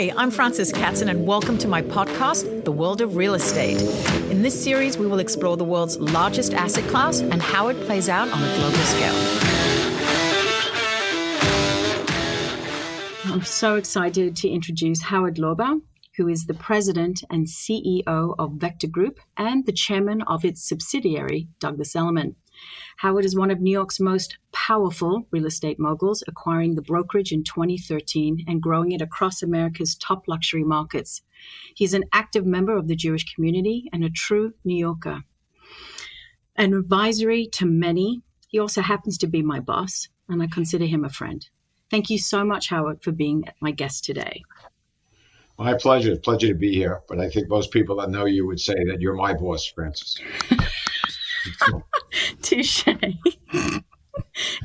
Hi, I'm Frances Katzen, and welcome to my podcast, The World of Real Estate. In this series, we will explore the world's largest asset class and how it plays out on a global scale. I'm so excited to introduce Howard Lorber, who is the president and CEO of Vector Group and the chairman of its subsidiary, Douglas Elliman. Howard is one of New York's most powerful real estate moguls, acquiring the brokerage in 2013 and growing it across America's top luxury markets. He's an active member of the Jewish community and a true New Yorker. An advisory to many, he also happens to be my boss, and I consider him a friend. Thank you so much, Howard, for being my guest today. My pleasure. Pleasure to be here. But I think most people that know you would say that you're my boss, Francis. Touche.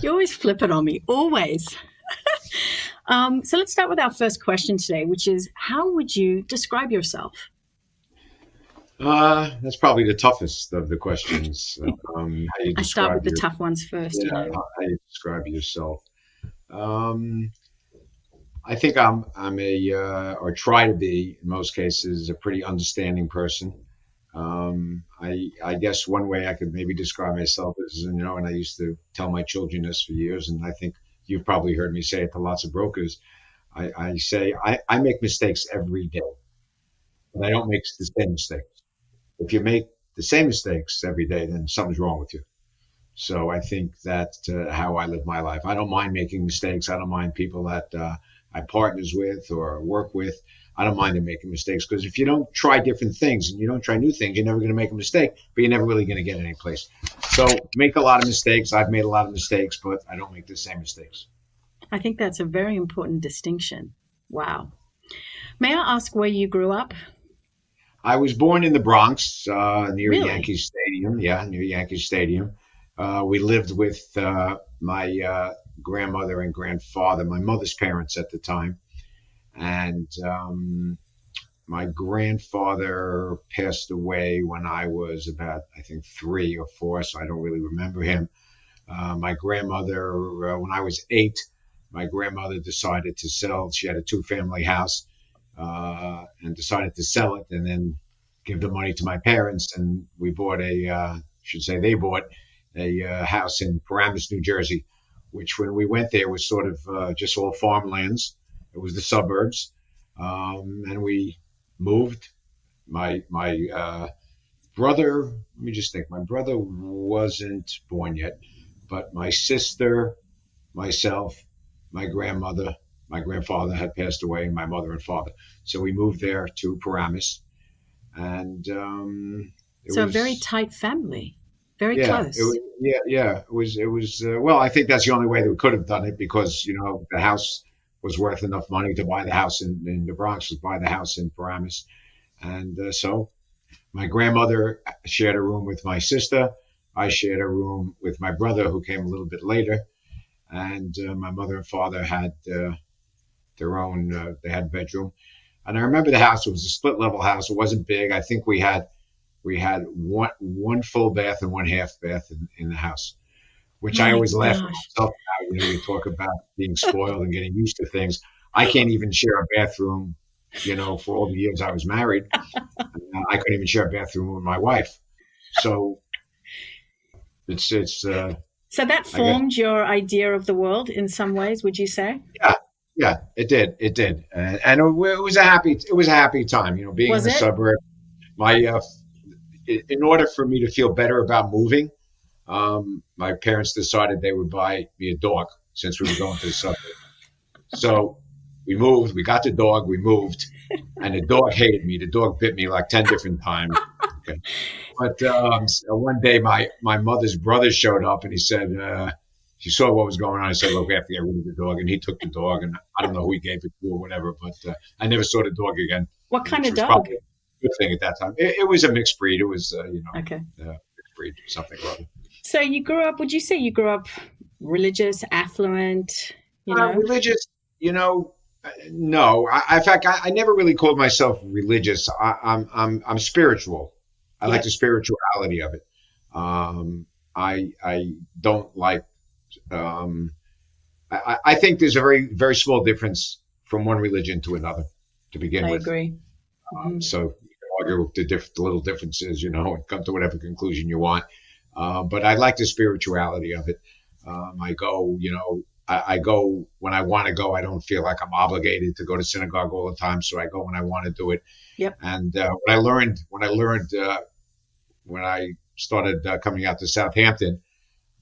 You always flip it on me, always. So let's start with our first question today, which is, how would you describe yourself? That's probably the toughest of the questions. I start with the tough ones first. Yeah, how you describe yourself. I think I'm or try to be, in most cases, a pretty understanding person. I guess one way I could maybe describe myself is, and I used to tell my children this for years, and I think you've probably heard me say it to lots of brokers. I say I make mistakes every day, but I don't make the same mistakes. If you make the same mistakes every day, then something's wrong with you. So I think that's how I live my life. I don't mind making mistakes. I don't mind people that I partners with or work with. I don't mind them making mistakes, because if you don't try different things and you don't try new things, you're never going to make a mistake, but you're never really going to get any place. So make a lot of mistakes. I've made a lot of mistakes, but I don't make the same mistakes. I think that's a very important distinction. Wow. May I ask where you grew up? I was born in the Bronx, near Really? Yankee Stadium. Yeah, near Yankee Stadium. We lived with my grandmother and grandfather, my mother's parents at the time. And my grandfather passed away when I was about, I think, 3 or 4, so I don't really remember him. My grandmother, when I was 8, my grandmother decided to sell. She had a 2-family house and decided to sell it and then give the money to my parents. And we bought they bought a house in Paramus, New Jersey, which when we went there was sort of just all farmlands. It was the suburbs, and we moved. My brother, let me just think. My brother wasn't born yet, but my sister, myself, my grandmother, my grandfather had passed away, and my mother and father. So we moved there to Paramus, and a very tight family, very close. It was. Well, I think that's the only way that we could have done it, because the house was worth enough money to buy the house in the Bronx, to buy the house in Paramus. And so my grandmother shared a room with my sister. I shared a room with my brother, who came a little bit later. And my mother and father had their own, they had a bedroom. And I remember the house, it was a split level house. It wasn't big. I think we had one full bath and one half bath in the house, which I always laugh at myself now. You talk about being spoiled and getting used to things. I can't even share a bathroom, for all the years I was married. I couldn't even share a bathroom with my wife. So it's So that formed your idea of the world in some ways, would you say? Yeah, it did. And it was a happy time, being in the suburb. In order for me to feel better about moving, my parents decided they would buy me a dog, since we were going to the suburb. So we moved, we got the dog, we moved, and the dog hated me. The dog bit me like 10 different times. Okay. But one day my mother's brother showed up, and he said, he saw what was going on. I said, look, we have to get rid of the dog. And he took the dog, and I don't know who he gave it to or whatever, but I never saw the dog again. What kind of dog? Probably a good thing at that time. It was a mixed breed. It was, okay. Mixed breed, something or other. So would you say you grew up religious, affluent, Religious, no. In fact, I never really called myself religious. I'm spiritual. I like the spirituality of it. I don't like, I think there's a very, very small difference from one religion to another. to begin I with. agree. So you can argue the little differences, and come to whatever conclusion you want. But I like the spirituality of it. I go, I go when I want to go. I don't feel like I'm obligated to go to synagogue all the time, so I go when I want to do it. Yep. And when I started coming out to Southampton,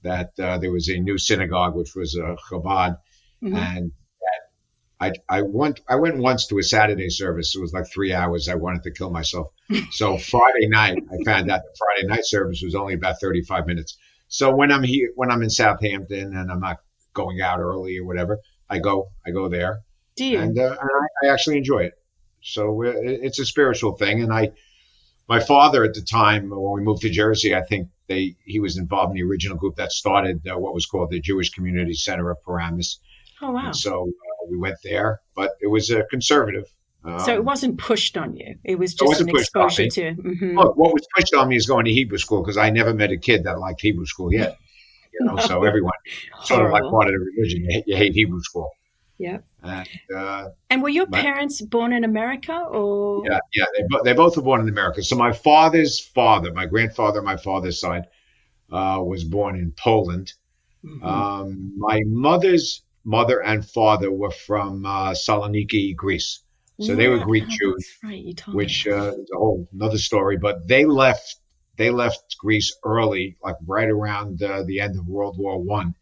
that there was a new synagogue, which was Chabad, and I went once to a Saturday service. It was like 3 hours. I wanted to kill myself. So Friday night, I found out the Friday night service was only about 35 minutes. So when I'm in Southampton and I'm not going out early or whatever, I go there. Do you? And I actually enjoy it. So it's a spiritual thing. And my father at the time, when we moved to Jersey, I think he was involved in the original group that started what was called the Jewish Community Center of Paramus. Oh, wow. And so we went there, but it was a conservative. So it wasn't pushed on you. It was just an exposure to. Look, what was pushed on me is going to Hebrew school, because I never met a kid that liked Hebrew school yet. So everyone sort of like part of the religion. You hate Hebrew school. Yeah. And were your parents born in America, or? Yeah. They both were born in America. So my father's father, my grandfather, my father's side, was born in Poland. My mother's mother and father were from Saloniki, Greece. So they were Greek Jews, right, you told which me. is a whole another story. But they left Greece early, like right around the end of World War I.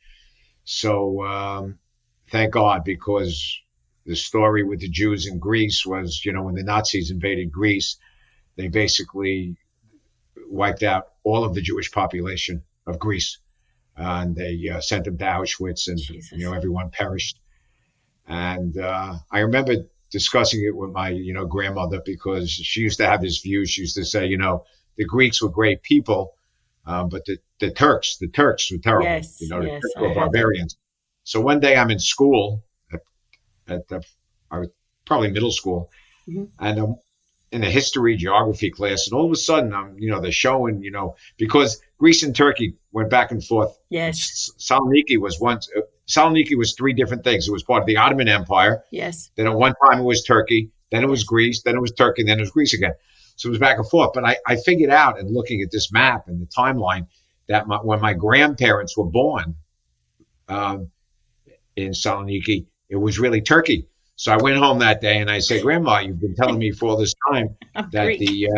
So thank God, because the story with the Jews in Greece was, when the Nazis invaded Greece, they basically wiped out all of the Jewish population of Greece. And they sent them to Auschwitz, and everyone perished. And I remember discussing it with my grandmother, because she used to have this view. She used to say, the Greeks were great people, but the Turks were terrible. Yes, the Turks were barbarians. So one day I'm in school at probably middle school, and I'm in a history geography class, and all of a sudden they're showing, because Greece and Turkey went back and forth. Yes. Saloniki was three different things. It was part of the Ottoman Empire. Yes. Then at one time it was Turkey, then it was Greece, then it was Turkey, then it was Greece again. So it was back and forth. But I figured out, and looking at this map and the timeline, that when my grandparents were born in Saloniki, it was really Turkey. So I went home that day and I said, Grandma, you've been telling me for all this time that the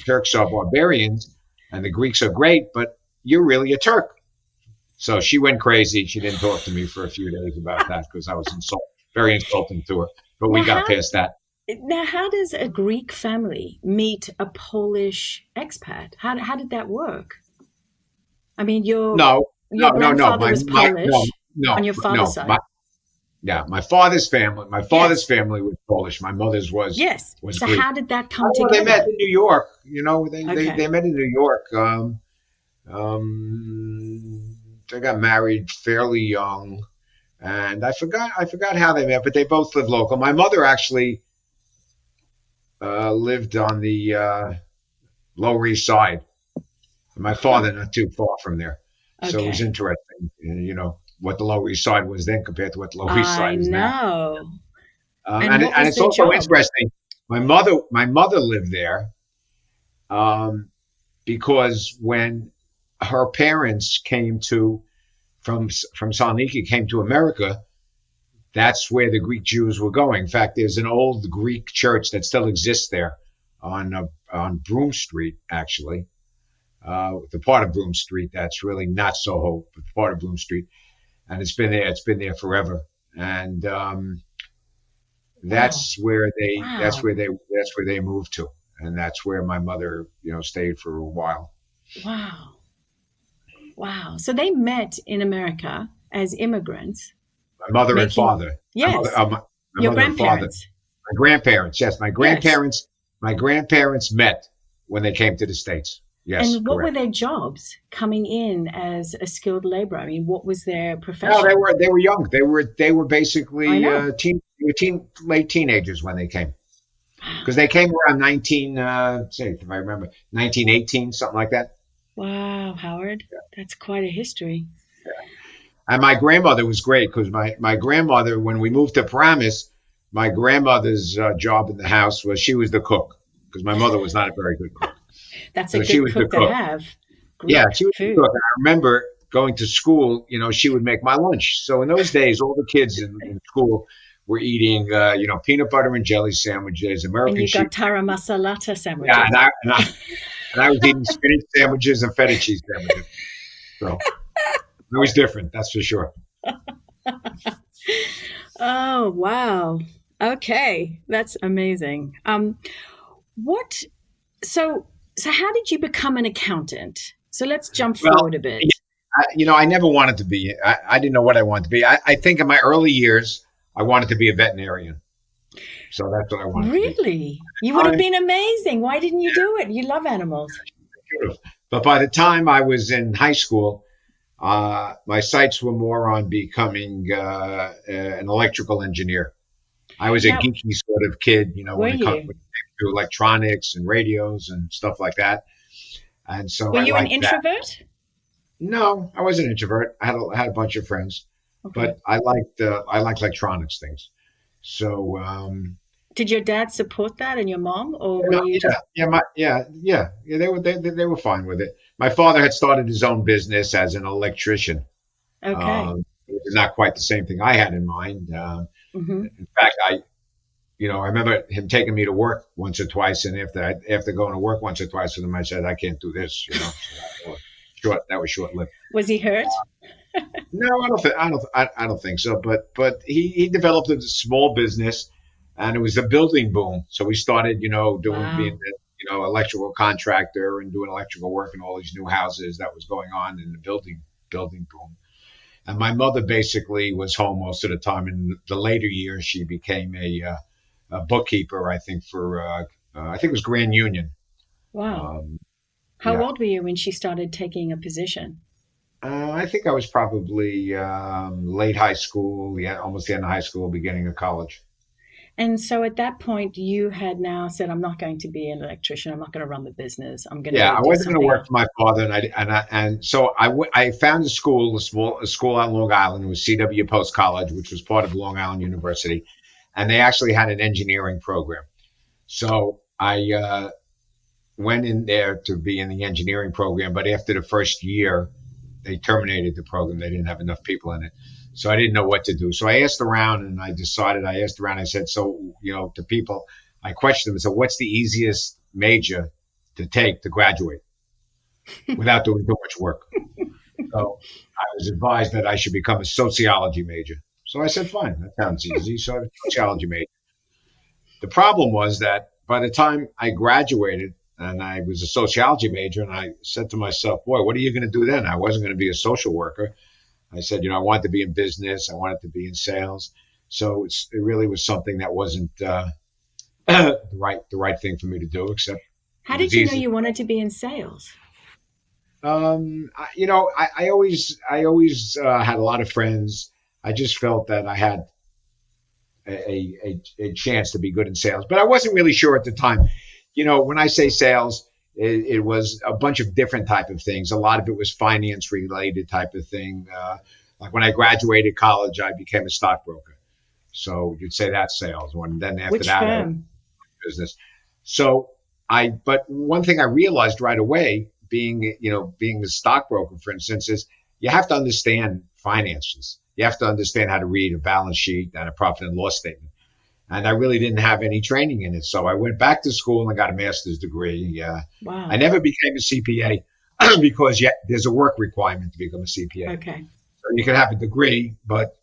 Turks are barbarians and the Greeks are great, but you're really a Turk. So she went crazy. She didn't talk to me for a few days about that, because I was very insulting to her. But we got past that. Now, how does a Greek family meet a Polish expat? How did that work? I mean, your grandfather was Polish on your father's side. My father's family. My father's family was Polish. My mother's was So Greek. how did that come together? They met in New York. They met in New York. They got married fairly young, and I forgot how they met, but they both lived local. My mother actually lived on the Lower East Side. My father not too far from there, so it was interesting. What the Lower East Side was then compared to what the Lower East Side is now. And it's also interesting. My mother lived there because when her parents came from Saloniki came to America, that's where the Greek Jews were going. In fact, there's an old Greek church that still exists there on Broome Street, actually. The part of Broome Street that's really not Soho, but the part of Broome Street. And it's been there forever. And that's where they moved to. And that's where my mother, stayed for a while. Wow. So they met in America as immigrants. My mother and father. Yes. Your grandparents. My grandparents, yes. My grandparents met when they came to the States. Yes. And what were their jobs coming in as a skilled laborer? I mean, what was their profession? No, they were young. They were basically late teenagers when they came. Because they came around 1918, something like that. Wow, Howard. Yeah. That's quite a history. Yeah. And my grandmother was great, because my grandmother, when we moved to Paramus, my grandmother's job in the house was she was the cook because my mother was not a very good cook. That's So a she good was the cook to cook. have. Yeah, Good she was the food. cook. And I remember going to school, she would make my lunch. So in those days, all the kids in school were eating, peanut butter and jelly sandwiches, And American you got sheep. tara masalata Yeah, sandwiches. and I was eating spinach sandwiches and feta cheese sandwiches. So it was different, that's for sure. Oh, wow. Okay, that's amazing. What? So, so how did you become an accountant? So let's jump Well, forward a bit. I never wanted to be. I didn't know what I wanted to be. I think in my early years, I wanted to be a veterinarian. So that's what I wanted to be. Really? You would have been amazing. Why didn't you do it? You love animals. But by the time I was in high school, my sights were more on becoming an electrical engineer. I was a Now, geeky sort of kid, were when it you? came to electronics and radios and stuff like that. And so Were I you an liked that. introvert? No, I was an introvert. I had a bunch of friends, Okay. but I liked electronics things. So Did your dad support that and your mom, or were yeah, you yeah, just yeah, yeah. They were fine with it. My father had started his own business as an electrician. okay? It was not quite the same thing I had in mind. Hmm. In fact, I remember him taking me to work once or twice, and after going to work once or twice with him, I said, I can't do this. So that was short lived. Was he hurt? No, I don't think so. But he developed a small business, and it was a building boom. So we started, being Wow. the electrical contractor and doing electrical work in all these new houses that was going on in the building boom. And my mother basically was home most of the time. In the later years, she became a bookkeeper, I think, I think it was Grand Union. Wow. Um, How yeah. old were you when she started taking a position? I think I was probably late high school, yeah, almost the end of high school, beginning of college. And so at that point, you had now said, I'm not going to be an electrician. I'm not going to run the business. I'm going to Yeah, go I do wasn't going to something work else. for my father, and so I found a school on Long Island. It was CW Post College, which was part of Long Island University, and they actually had an engineering program. So I went in there to be in the engineering program, but after the first year, they terminated the program. They didn't have enough people in it. So I didn't know what to do. So I asked around and I asked around, I said, so, to people, I questioned them. So what's the easiest major to take to graduate without doing too much work? So I was advised that I should become a sociology major. So I said, fine, that sounds easy. So I was a sociology major. The problem was that by the time I graduated and I was a sociology major, and I said to myself, boy, what are you going to do then? I wasn't going to be a social worker. I said, I wanted to be in business. I wanted to be in sales. So it really was something that wasn't the right thing for me to do, except How it did was you know easy. you wanted to be in sales? I always had a lot of friends. I just felt that I had a chance to be good in sales, but I wasn't really sure at the time. When I say sales, it was a bunch of different type of things. A lot of it was finance related type of thing. Like when I graduated college, I became a stockbroker. So you'd say that's sales. And then after Which that, I was firm? in business. So but one thing I realized right away, being a stockbroker, for instance, is you have to understand finances. You have to understand how to read a balance sheet and a profit and loss statement. And I really didn't have any training in it. So I went back to school and got a master's degree. I Wow. never became a CPA because there's a work requirement to become a CPA. Okay. So you can have a degree, but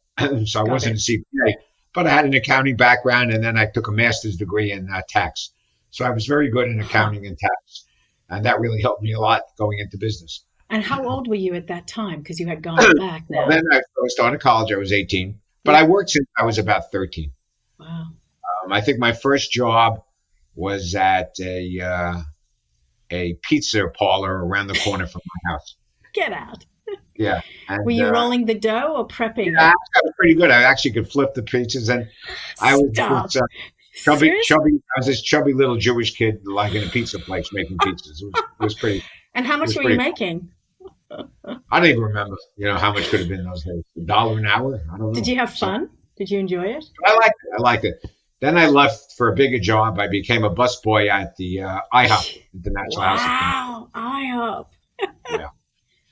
so I Got wasn't it. a CPA, but I had an accounting background, and then I took a master's degree in tax. So I was very good in Huh. accounting and tax, and that really helped me a lot going into business. And how old were you at that time? Because you had gone back Well, now. then I started college. I was 18, but I Yep. worked since I was about 13. Wow. I think my first job was at a pizza parlor around the corner from my house. Get out. Yeah, Were and you rolling the dough or prepping I it? was pretty good. I actually could flip the pizzas, and I was Stop. this Seriously? I was this chubby little Jewish kid like in a pizza place making pizzas. It was pretty. It And how much was were you pretty. making? I don't even remember, how much could have been those days. $1 an hour? I don't Did know. you have So fun? Did you enjoy it? I liked it. I liked it. Then I left for a bigger job. I became a busboy at the IHOP, International House of Wow, IHOP. Yeah.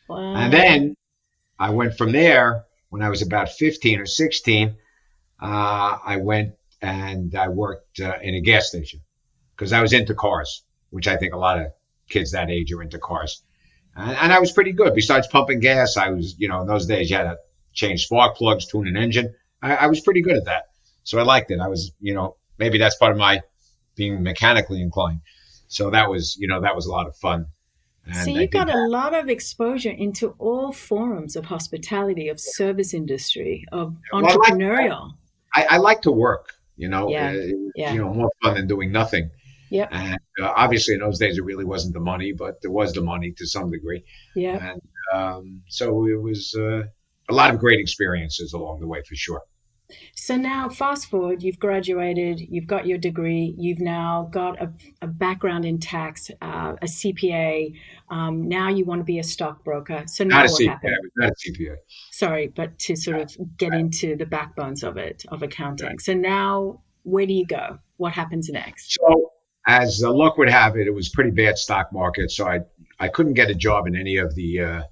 Wow. And then I went from there when I was about 15 or 16. I went and I worked in a gas station because I was into cars, which I think a lot of kids that age are into cars. And I was pretty good. Besides pumping gas, I was, in those days you had to change spark plugs, tune an engine. I was pretty good at that. So I liked it. I was, maybe that's part of my being mechanically inclined. So that was a lot of fun. And so you got a lot of exposure into all forms of hospitality, of service industry, of entrepreneurial. I like to work, Yeah. more fun than doing nothing. Yep. And obviously in those days, it really wasn't the money, but there was the money to some degree. Yeah. And so it was a lot of great experiences along the way, for sure. So now fast forward, you've graduated, you've got your degree, you've now got a background in tax, a CPA. Now you want to be a stockbroker. So now what happened? Not a CPA. Sorry, but to sort of get into the backbones of it, of accounting. Right. So now where do you go? What happens next? So as luck would have it, it was pretty bad stock market. So I couldn't get a job in any of the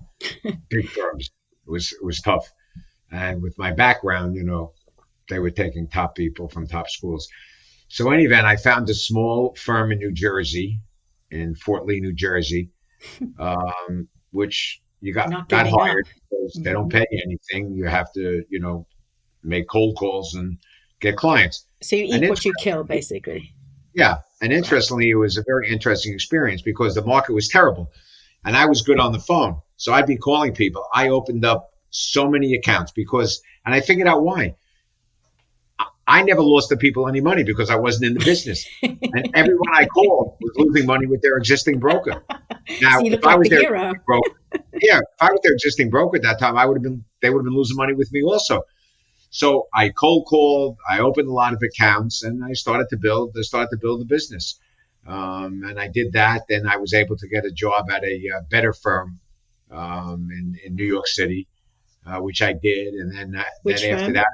big firms. It was tough. And with my background, they were taking top people from top schools. So in any event, I found a small firm in New Jersey, in Fort Lee, New Jersey, which you got hired because they don't pay you anything. You have to, make cold calls and get clients. So you eat what you kill, basically. Yeah. And interestingly, it was a very interesting experience because the market was terrible and I was good on the phone. So I'd be calling people. I opened up so many accounts and I figured out why. I never lost the people any money because I wasn't in the business. And everyone I called was losing money with their existing broker. Now, so if I was their existing broker at that time, they would have been losing money with me also. So I cold called, I opened a lot of accounts, and I started to build the business. And I did that. Then I was able to get a job at a better firm in New York City, which I did. And then after that,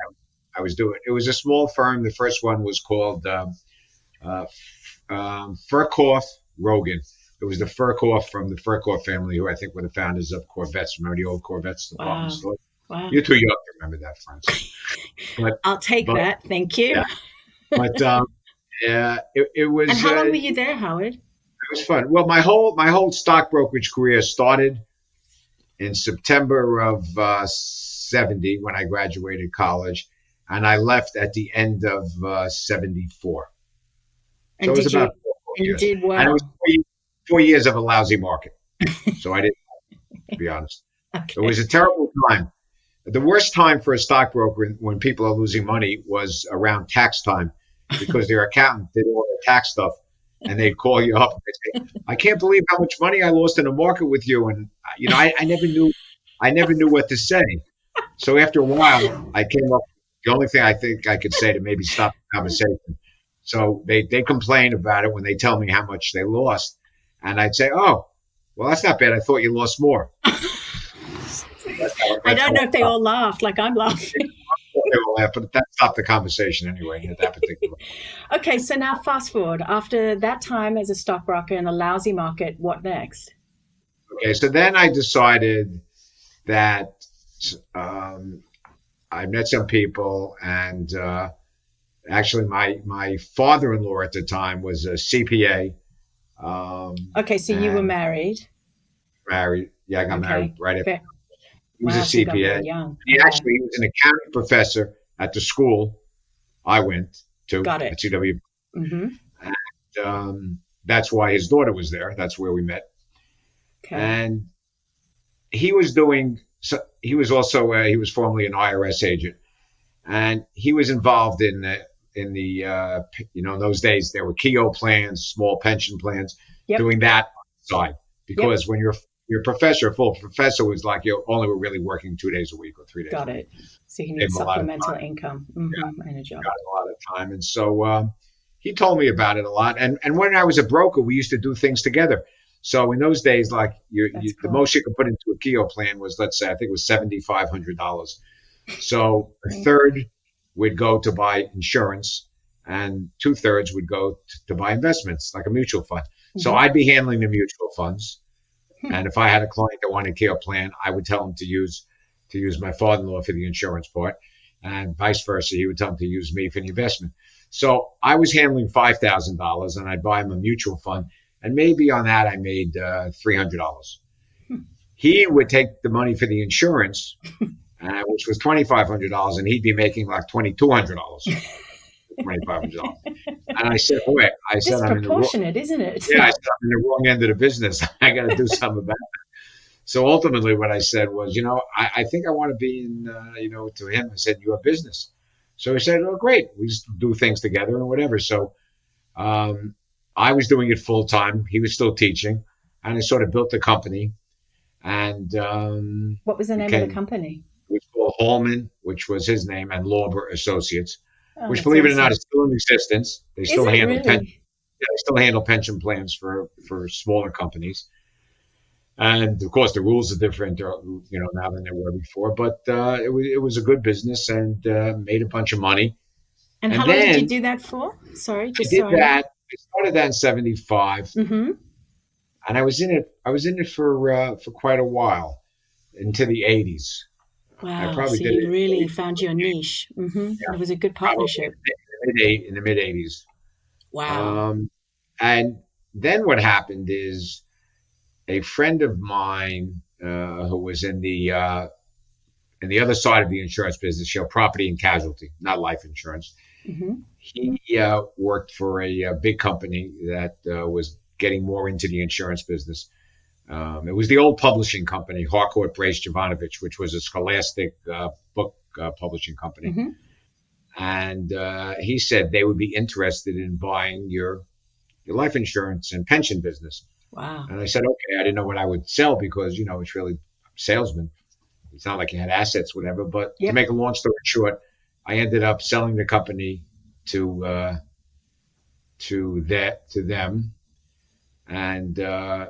I was doing. It was a small firm. The first one was called Furkoff Rogan. It was the Furkoff from the Furkoff family, who I think were the founders of Corvettes. Remember the old Corvettes department store? Wow. You're too young to remember that, Francis. But I'll take that. Thank you. Yeah. But it was. And how long were you there, Howard? It was fun. Well, my whole stock brokerage career started in September of '70 when I graduated college. And I left at the end of 74. And so it was about 4 years. You did well. And it was 4 years of a lousy market. So I didn't, to be honest. Okay. It was a terrible time. The worst time for a stockbroker when people are losing money was around tax time because their accountant did all their tax stuff. And they'd call you up and they'd say, I can't believe how much money I lost in the market with you. And, I never knew what to say. So after a while, I came up. The only thing I think I could say to maybe stop the conversation. So they complain about it when they tell me how much they lost. And I'd say, oh, well, that's not bad. I thought you lost more. I don't know if they all laughed like I'm laughing. They all laughed, but that stopped the conversation anyway at that particular point. Okay, so now fast forward. After that time as a stockbroker in a lousy market, what next? Okay, so then I decided that I met some people, and actually my father-in-law at the time was a CPA. Okay, so you were married? Married. Yeah, I got married right after. He was a So CPA. He was an accounting professor at the school I went to at CW. Mm-hmm. And that's why his daughter was there. That's where we met. Okay. And he was doing. So he was also he was formerly an IRS agent, and he was involved in the in those days there were Keogh plans, small pension plans, doing that side because when you're a professor, a full professor was like you only were really working 2 days a week or 3 days. Got it. So you need supplemental income and a job. Got a lot of time, and so he told me about it a lot. And when I was a broker, we used to do things together. So in those days, like the most you could put into a Keogh plan was, let's say, I think it was $7,500. So a third would go to buy insurance, and 2/3 would go to buy investments, like a mutual fund. So I'd be handling the mutual funds. And if I had a client that wanted a care plan, I would tell him to use my father-in-law for the insurance part, and vice versa. He would tell him to use me for the investment. So I was handling $5,000, and I'd buy him a mutual fund, and maybe on that I made $300. He would take the money for the insurance, which was $2,500, and he'd be making like $2,200. $2,500. And I said, "Boy, disproportionate, isn't it?" Yeah, I said, I'm in the wrong end of the business. I got to do something about it. So ultimately, what I said was, I think I want to be in, to him, I said, "Your business." So he said, "Oh, great. We just do things together and whatever." So I was doing it full time. He was still teaching, and I sort of built the company. And what was the name of the company? It was called Hallman, which was his name, and Lorber Associates. Which, believe it or not, is still in existence. They still handle pension plans for smaller companies, and of course the rules are different, now than they were before. But it was a good business and made a bunch of money. And how long did you do that for? Sorry, I started that in '75, and I was in it for quite a while, into the '80s. Wow, so you really found your niche. Yeah, it was a good partnership. In the mid-'80s. Wow. And then what happened is a friend of mine who was in the other side of the insurance business, property and casualty, not life insurance. He worked for a big company that was getting more into the insurance business. It was the old publishing company, Harcourt Brace Jovanovich, which was a scholastic book publishing company. And he said they would be interested in buying your life insurance and pension business. Wow. And I said, okay. I didn't know what I would sell because, it's really salesman. It's not like you had assets, whatever. But to make a long story short, I ended up selling the company to them. And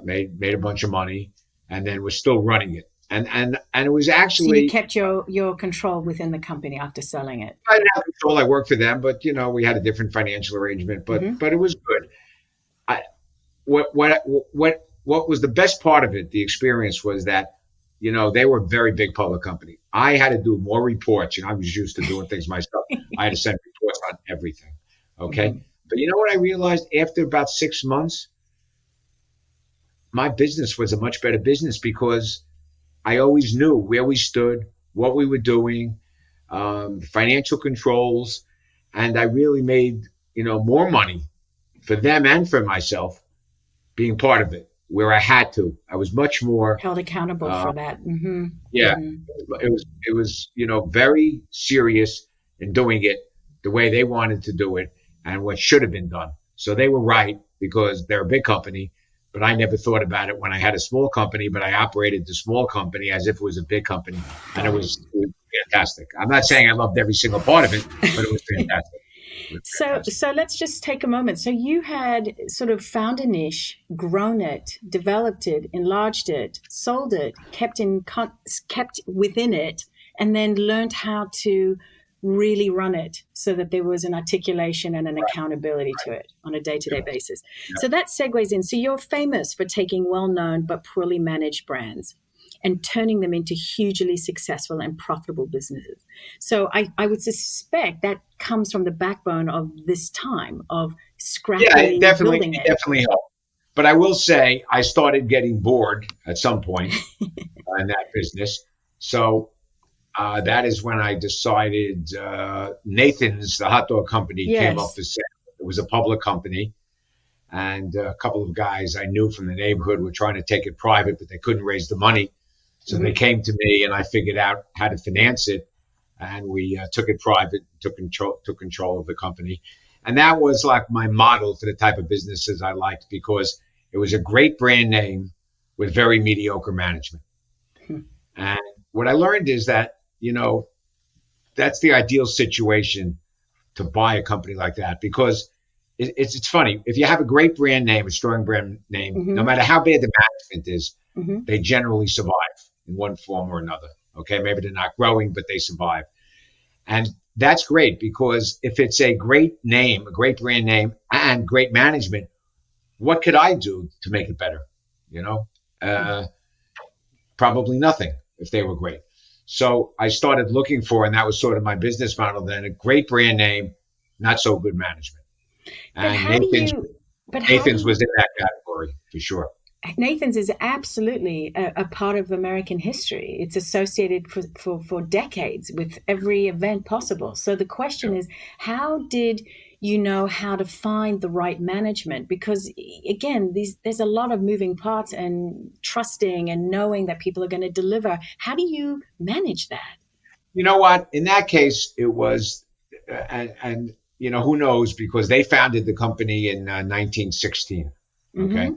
made a bunch of money, and then was still running it, and it was actually. So you kept your control within the company after selling it. I didn't have control. I worked for them, but we had a different financial arrangement. But it was good. What was the best part of it? The experience was that they were a very big public company. I had to do more reports. I was used to doing things myself. I had to send reports on everything. Okay, but what I realized after about 6 months. My business was a much better business because I always knew where we stood, what we were doing, financial controls, and I really made, more money for them and for myself being part of it, where I had to. I was much more held accountable for that. Yeah, it was very serious in doing it the way they wanted to do it and what should have been done. So they were right because they're a big company. But I never thought about it when I had a small company, but I operated the small company as if it was a big company. And it was fantastic. I'm not saying I loved every single part of it, but it was fantastic. So let's just take a moment. So you had sort of found a niche, grown it, developed it, enlarged it, sold it, kept within it, and then learned how to really run it so that there was an articulation and an accountability to it on a day-to-day basis. So that segues in. So you're famous for taking well-known but poorly managed brands and turning them into hugely successful and profitable businesses. So I would suspect that comes from the backbone of this time of scrapping, building it. It definitely helped. But I will say I started getting bored at some point in that business. So that is when I decided Nathan's, the hot dog company, came up for sale. It was a public company. And a couple of guys I knew from the neighborhood were trying to take it private, but they couldn't raise the money. So they came to me and I figured out how to finance it. And we took it private, took control of the company. And that was like my model for the type of businesses I liked because it was a great brand name with very mediocre management. And what I learned is that, that's the ideal situation to buy a company like that because it's funny. If you have a great brand name, a strong brand name, no matter how bad the management is, they generally survive in one form or another. Okay, maybe they're not growing, but they survive. And that's great, because if it's a great name, a great brand name, and great management, what could I do to make it better? You know, probably nothing if they were great. So I started looking for, and that was sort of my business model then, a great brand name, not so good management. And Nathan's was in that category for sure. Nathan's is absolutely a part of American history. It's associated for decades with every event possible. So the question is, how did you know how to find the right management? Because again, there's a lot of moving parts, and trusting and knowing that people are going to deliver. How do you manage that? You know what? In that case, it was, and you know, who knows, because they founded the company in 1916. Okay. Mm-hmm.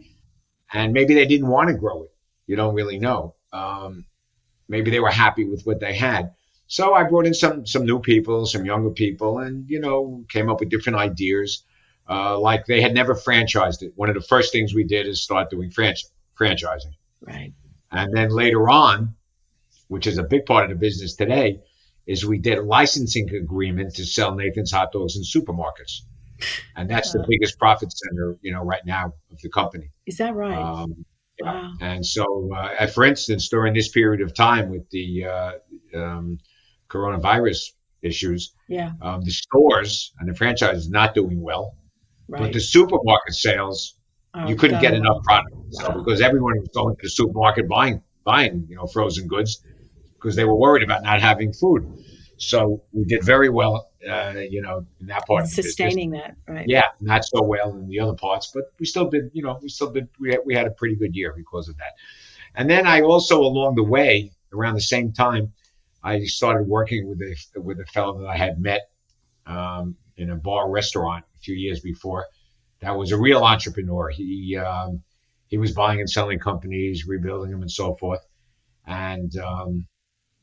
And maybe they didn't want to grow it. You don't really know. Maybe they were happy with what they had. So I brought in some new people, some younger people, and, you know, came up with different ideas. Like they had never franchised it. One of the first things we did is start doing franchising. Right. And then later on, which is a big part of the business today, is we did a licensing agreement to sell Nathan's hot dogs in supermarkets. And that's the biggest profit center, you know, right now of the company. Is that right? Wow. And so, for instance, during this period of time with the coronavirus issues, the stores and the franchises not doing well, but the supermarket sales, you couldn't get enough product. So, because everyone was going to the supermarket buying, you know, frozen goods, because they were worried about not having food. So we did very well, you know, in that part of the sustaining business. That, right? Yeah, not so well in the other parts, but we still did. You know, we had a pretty good year because of that. And then I also, along the way, around the same time, I started working with a fellow that I had met in a bar restaurant a few years before. That was a real entrepreneur. He was buying and selling companies, rebuilding them, and so forth. And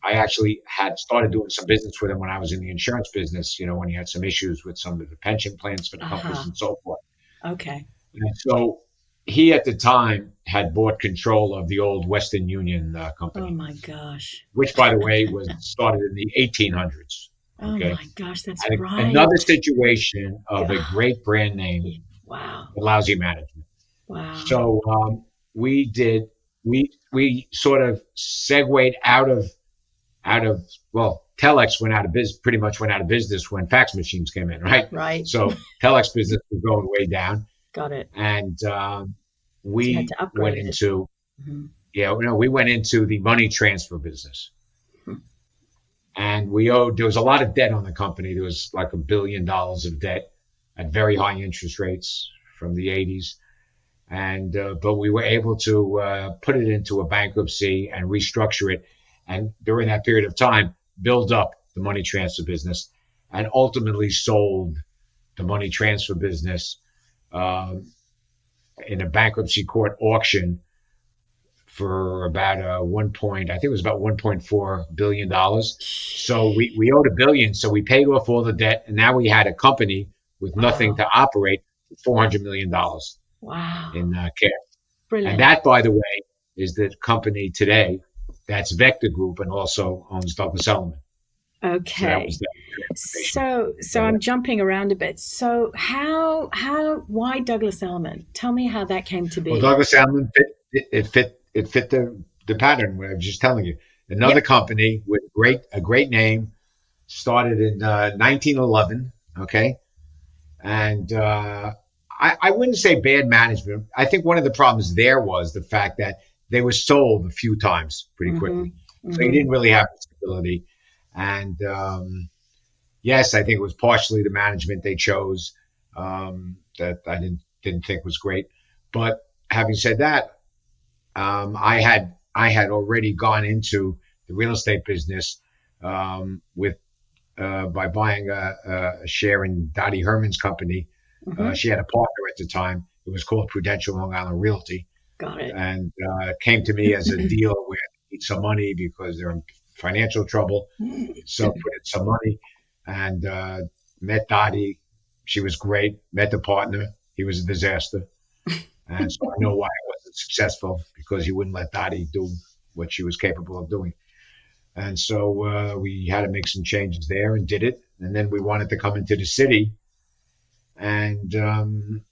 I actually had started doing some business with him when I was in the insurance business, you know, when he had some issues with some of the pension plans for the companies and so forth. Okay. And so he, at the time, had bought control of the old Western Union company. Oh, my gosh. Which, by the way, was started in the 1800s. Okay? Oh, my gosh, that's right. Another situation of a great brand name. Wow. Lousy management. Wow. So we sort of segued out of Telex pretty much went out of business when fax machines came in, right? Right. So Telex business was going way down. Got it. And we went into, we went into the money transfer business. And there was a lot of debt on the company. There was like $1 billion of debt at very high interest rates from the 80s. And, but we were able to put it into a bankruptcy and restructure it. And during that period of time, build up the money transfer business, and ultimately sold the money transfer business in a bankruptcy court auction for about I think it was about $1.4 billion. So we owed $1 billion. So we paid off all the debt, and now we had a company with nothing to operate for $400 million. Wow. In cash. Brilliant. And that, by the way, is the company today. That's Vector Group, and also owns Douglas Elliman. Okay. So I'm jumping around a bit. So why Douglas Elliman? Tell me how that came to be. Well, Douglas Elliman fit the pattern where I was just telling you. Another company with a great name, started in 1911. Okay. And I wouldn't say bad management. I think one of the problems there was the fact that they were sold a few times pretty quickly. Mm-hmm. So you didn't really have stability. And yes, I think it was partially the management they chose that I didn't think was great. But having said that, I had already gone into the real estate business by buying a share in Dottie Herman's company. Mm-hmm. She had a partner at the time. It was called Prudential Long Island Realty. Got it. And came to me as a deal where they need some money because they're in financial trouble. So put in some money and met Dottie. She was great. Met the partner. He was a disaster. And so I know why I wasn't successful, because he wouldn't let Dottie do what she was capable of doing. And so we had to make some changes there and did it. and then we wanted to come into the city. And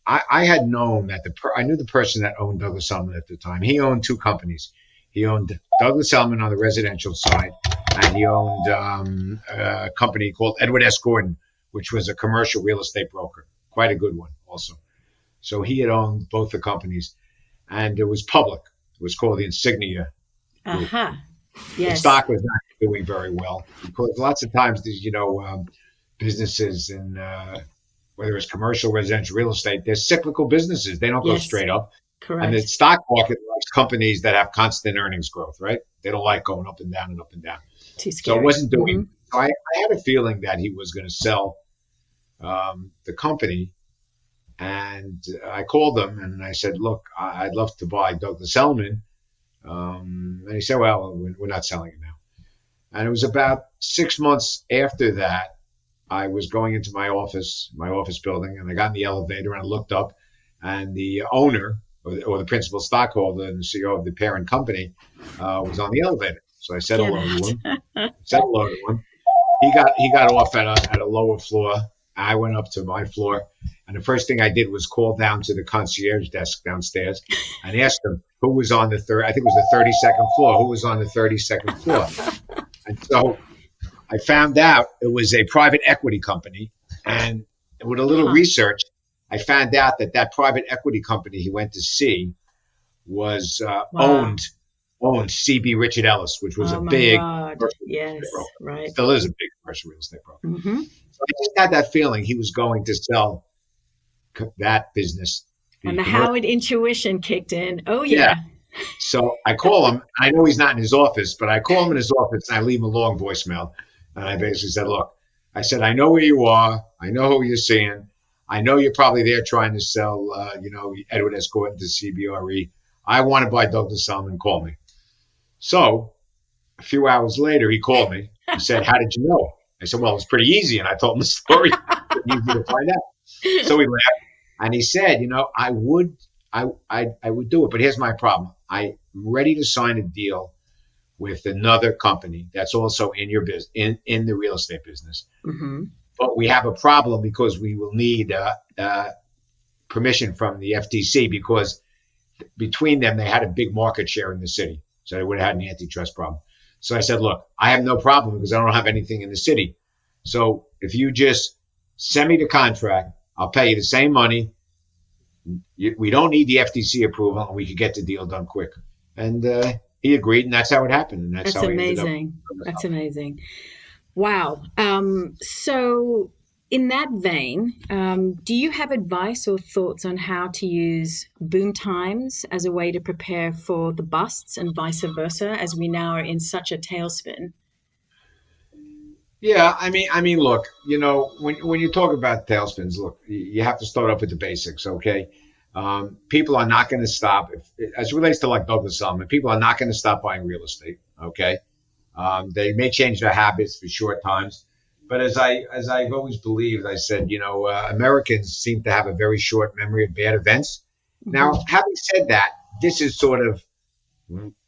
I had known that I knew the person that owned Douglas Elliman at the time. He owned two companies. He owned Douglas Elliman on the residential side, and he owned a company called Edward S. Gordon, which was a commercial real estate broker, quite a good one also. So he had owned both the companies, and it was public. It was called the Insignia Group. Yes. The stock was not doing very well because lots of times these, businesses and whether it's commercial, residential, real estate, they're cyclical businesses. They don't go straight up. Correct. And the stock market likes companies that have constant earnings growth, right? They don't like going up and down and up and down. Too scary. So it wasn't doing. So I had a feeling that he was going to sell the company. And I called him and I said, look, I'd love to buy Douglas Elliman. And he said, well, we're not selling it now. And it was about 6 months after that, I was going into my office building, and I got in the elevator and I looked up, and the owner or the principal stockholder and the CEO of the parent company was on the elevator. So I said hello to him. He got off at a lower floor. I went up to my floor, and the first thing I did was call down to the concierge desk downstairs and asked them who was on the I think it was the 32nd floor, who was on the 32nd floor. And so I found out it was a private equity company, and with a little research, I found out that private equity company he went to see was owned CB Richard Ellis, which was a big right. Still is a big commercial real estate broker. Mm-hmm. So I just had that feeling he was going to sell that business. And the Howard intuition kicked in. Oh, yeah. So I call him. I know he's not in his office, but I call him in his office and I leave him a long voicemail. And I basically said, look, I know where you are. I know who you're seeing. I know you're probably there trying to sell, Edward S. Gordon to CBRE. I want to buy Douglas Elliman. Call me. So a few hours later, he called me. He said, how did you know? I said, well, it's pretty easy. And I told him the story. Easy to find out. So we laughed. And he said, I would do it. But here's my problem. I'm ready to sign a deal with another company that's also in your business, in the real estate business. Mm-hmm. But we have a problem because we will need permission from the FTC because between them, they had a big market share in the city. So they would have had an antitrust problem. So I said, look, I have no problem because I don't have anything in the city. So if you just send me the contract, I'll pay you the same money. We don't need the FTC approval, and we could get the deal done quick. And he agreed, and that's how it happened. And that's how amazing. That's amazing. Wow. So in that vein, do you have advice or thoughts on how to use boom times as a way to prepare for the busts and vice versa, as we now are in such a tailspin? Yeah, I mean, look, when you talk about tailspins, look, you have to start off with the basics, okay? People are not going to stop, as it relates to like Douglas Elliman, people are not going to stop buying real estate, okay? They may change their habits for short times, but as I've always believed, I said, Americans seem to have a very short memory of bad events. Mm-hmm. Now, having said that, this is sort of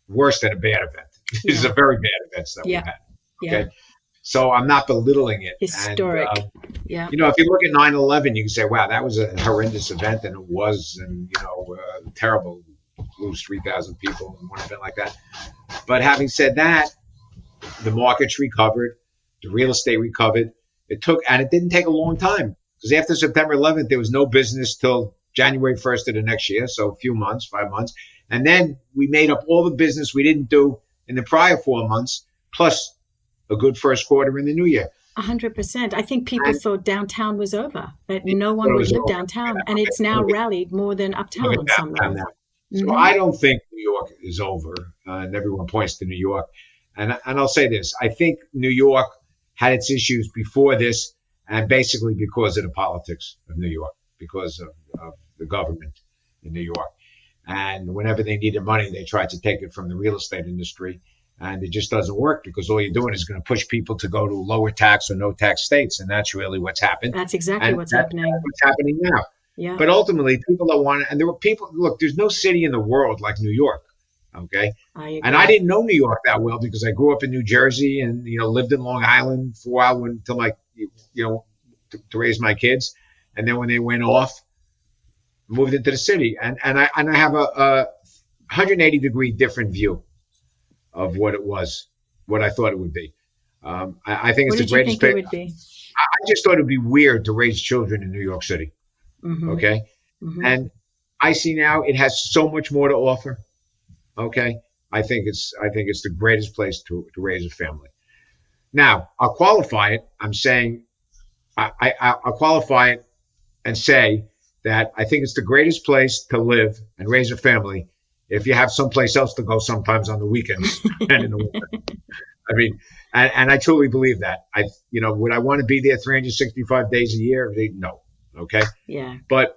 worse than a bad event. This is a very bad event that we've had, okay? Yeah. So I'm not belittling it. Historic. And, if you look at 9/11, you can say, wow, that was a horrendous event, and it was, and, terrible, lose 3,000 people in one event like that. But having said that, the markets recovered, the real estate recovered. It didn't take a long time because after September 11th, there was no business till January 1st of the next year. So a few months, 5 months. And then we made up all the business we didn't do in the prior 4 months, plus a good first quarter in the new year. 100%. I think people thought downtown was over, that no one would live downtown, and it's now rallied more than uptown on some level. So I don't think New York is over, and everyone points to New York. And I'll say this. I think New York had its issues before this, and basically because of the politics of New York, because of the government in New York. And whenever they needed money, they tried to take it from the real estate industry. And it just doesn't work because all you're doing is going to push people to go to lower tax or no tax states. And that's really what's happened. That's exactly what's happening. What's happening now. Yeah. But ultimately, people don't want to, and there were people, look, there's no city in the world like New York. Okay. And I didn't know New York that well because I grew up in New Jersey and, lived in Long Island for a while until my to raise my kids. And then when they went off, moved into the city. And I have a 180-degree different view of what it was, what I thought it would be. I think it's the greatest place. It would be? I just thought it would be weird to raise children in New York City. Mm-hmm. Okay. Mm-hmm. And I see now it has so much more to offer. Okay. I think it's the greatest place to raise a family. Now, I'll qualify it. I'm saying I'll qualify it and say that I think it's the greatest place to live and raise a family if you have someplace else to go sometimes on the weekends and in the winter. I mean, and I truly believe that. Would I want to be there 365 days a year? No. Okay. Yeah. But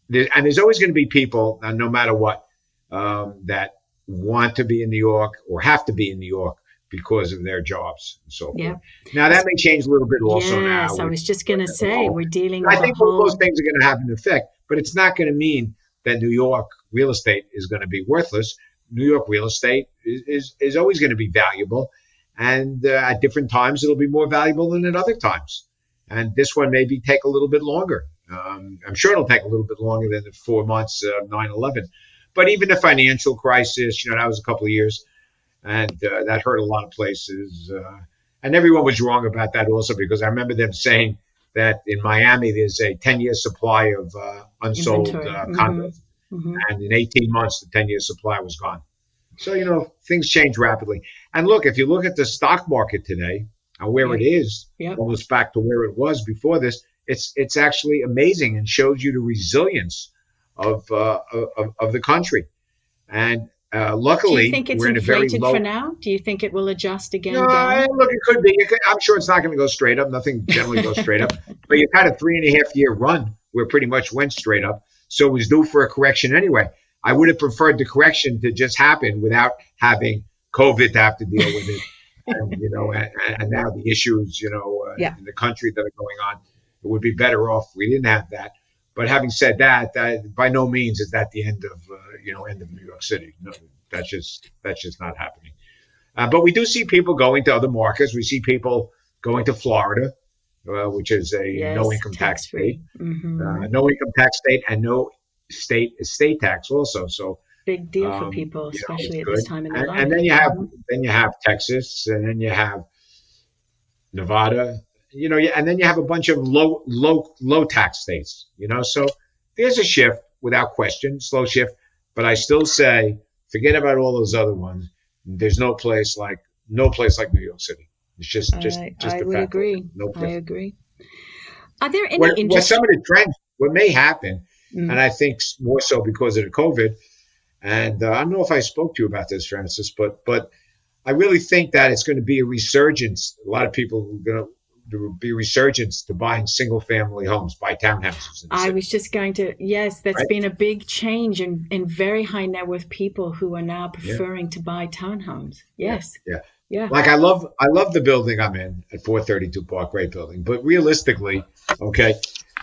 there's always going to be people, no matter what, that want to be in New York or have to be in New York because of their jobs and so forth. Yeah. Now that may change a little bit also now. Yes, I was just going to say we're dealing with I think all those things are going to have an effect, but it's not going to mean that New York real estate is going to be worthless. New York real estate is always going to be valuable, and at different times it'll be more valuable than at other times. And this one maybe take a little bit longer. I'm sure it'll take a little bit longer than the 4 months of 9/11. But even the financial crisis, that was a couple of years, and that hurt a lot of places. And everyone was wrong about that also, because I remember them saying that in Miami there's a 10-year supply of unsold condos. Mm-hmm. And in 18 months, the 10-year supply was gone. So, things change rapidly. And look, if you look at the stock market today and where it is, almost back to where it was before this, it's actually amazing and shows you the resilience of the country. And luckily, do you think it's we're in a very inflated low. For now? Do you think it will adjust again? No, look, it could be. I'm sure it's not going to go straight up. Nothing generally goes straight up. But you've had a 3.5-year run where pretty much went straight up. So it was due for a correction anyway. I would have preferred the correction to just happen without having COVID to have to deal with it. And now the issues, in the country that are going on, it would be better off if we didn't have that. But having said that, by no means is that the end of New York City. No, that's just not happening. But we do see people going to other markets. We see people going to Florida, which is a no income tax state, no income tax state, and no estate tax also. So big deal for people, especially at this time in their life. And then you have Texas, and then you have Nevada. And then you have a bunch of low tax states, so there's a shift without question, slow shift, but I still say, forget about all those other ones. There's no place like New York City. It's just I would agree. I agree. Are there any what some of the trends, what may happen, and I think more so because of the COVID, and I don't know if I spoke to you about this, Francis, but I really think that it's going to be a resurgence. A lot of people are going to there will be resurgence to buying single-family homes, buy townhouses. I was just going to, that's been a big change in very high net worth people who are now preferring to buy townhomes. Yes. Yeah. Like I love the building I'm in at 432 Park, great building. But realistically, okay,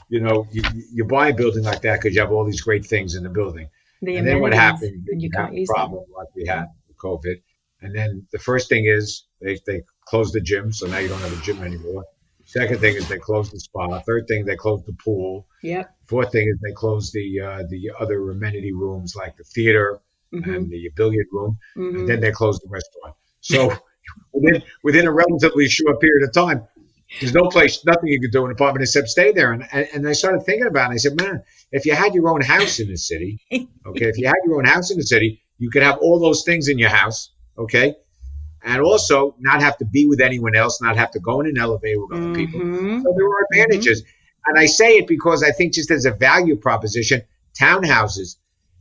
you buy a building like that because you have all these great things in the building. And then what happens? You have a problem like we had with COVID. And then the first thing is they close the gym, so now you don't have a gym anymore. Second thing is they close the spa. Third thing, they close the pool. Yep. Fourth thing is they close the other amenity rooms like the theater and the billiard room, and then they close the restaurant. So within a relatively short period of time, there's nothing you could do in an apartment except stay there. And I started thinking about it. And I said, man, if you had your own house in the city, if you had your own house in the city, you could have all those things in your house, okay? And also not have to be with anyone else, not have to go in an elevator with other people. So there are advantages. And I say it because I think just as a value proposition, townhouses,